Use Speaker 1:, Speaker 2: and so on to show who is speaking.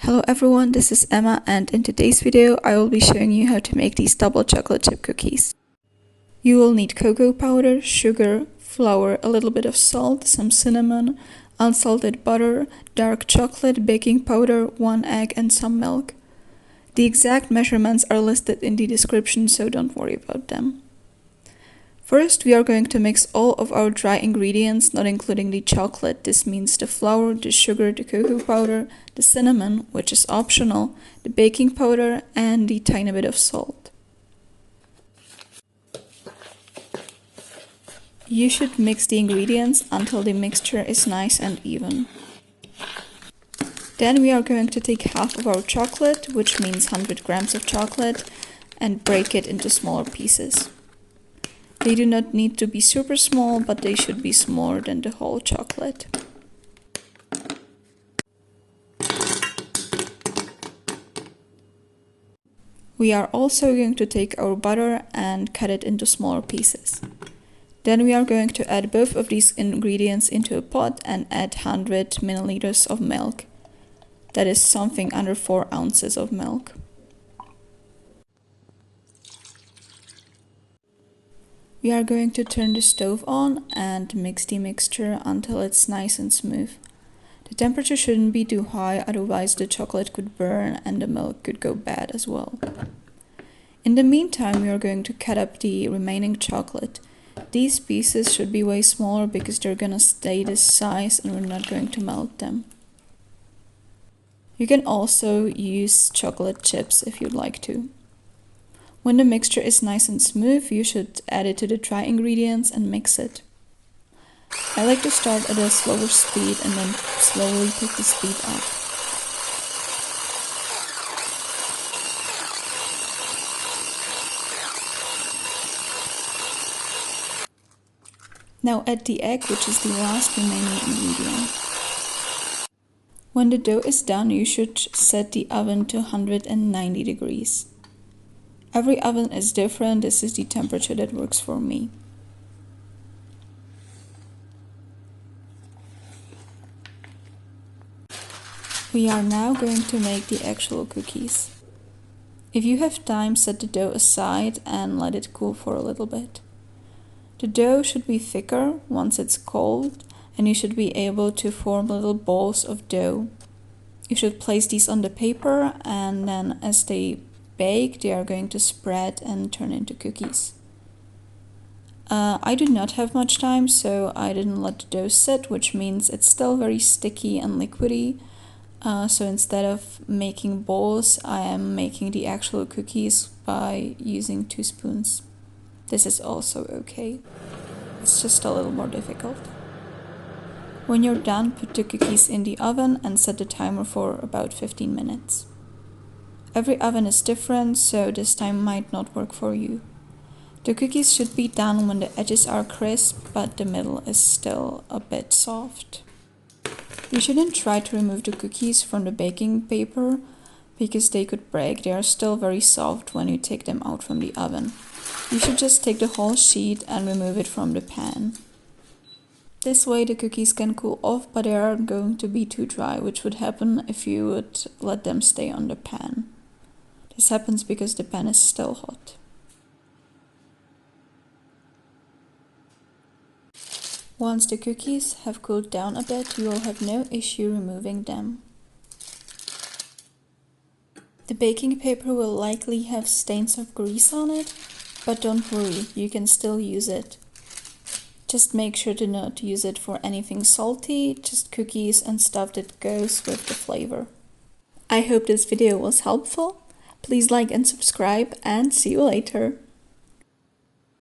Speaker 1: Hello everyone, this is Emma, and in today's video I will be showing you how to make these double chocolate chip cookies. You will need cocoa powder, sugar, flour, a little bit of salt, some cinnamon, unsalted butter, dark chocolate, baking powder, 1 egg and some milk. The exact measurements are listed in the description, so don't worry about them. First, we are going to mix all of our dry ingredients, not including the chocolate. This means the flour, the sugar, the cocoa powder, the cinnamon, which is optional, the baking powder, and the tiny bit of salt. You should mix the ingredients until the mixture is nice and even. Then we are going to take half of our chocolate, which means 100 grams of chocolate, and break it into smaller pieces. They do not need to be super small, but they should be smaller than the whole chocolate. We are also going to take our butter and cut it into smaller pieces. Then we are going to add both of these ingredients into a pot and add 100 milliliters of milk. That is something under 4 ounces of milk. We are going to turn the stove on and mix the mixture until it's nice and smooth. The temperature shouldn't be too high, otherwise the chocolate could burn and the milk could go bad as well. In the meantime, we are going to cut up the remaining chocolate. These pieces should be way smaller because they're gonna stay this size and we're not going to melt them. You can also use chocolate chips if you'd like to. When the mixture is nice and smooth, you should add it to the dry ingredients and mix it. I like to start at a slower speed and then slowly pick the speed up. Now add the egg, which is the last remaining ingredient. When the dough is done, you should set the oven to 190 degrees. Every oven is different. This is the temperature that works for me. We are now going to make the actual cookies. If you have time, set the dough aside and let it cool for a little bit. The dough should be thicker once it's cold, and you should be able to form little balls of dough. You should place these on the paper, and then as they bake, they are going to spread and turn into cookies. I do not have much time, so I didn't let the dough sit, which means it's still very sticky and liquidy. So instead of making balls, I am making the actual cookies by using 2 spoons. This is also okay. It's just a little more difficult. When you're done, put the cookies in the oven and set the timer for about 15 minutes. Every oven is different, so this time might not work for you. The cookies should be done when the edges are crisp, but the middle is still a bit soft. You shouldn't try to remove the cookies from the baking paper because they could break. They are still very soft when you take them out from the oven. You should just take the whole sheet and remove it from the pan. This way the cookies can cool off, but they aren't going to be too dry, which would happen if you would let them stay on the pan. This happens because the pan is still hot. Once the cookies have cooled down a bit, you will have no issue removing them. The baking paper will likely have stains of grease on it, but don't worry, you can still use it. Just make sure to not use it for anything salty, just cookies and stuff that goes with the flavor. I hope this video was helpful. Please like and subscribe, and see you later.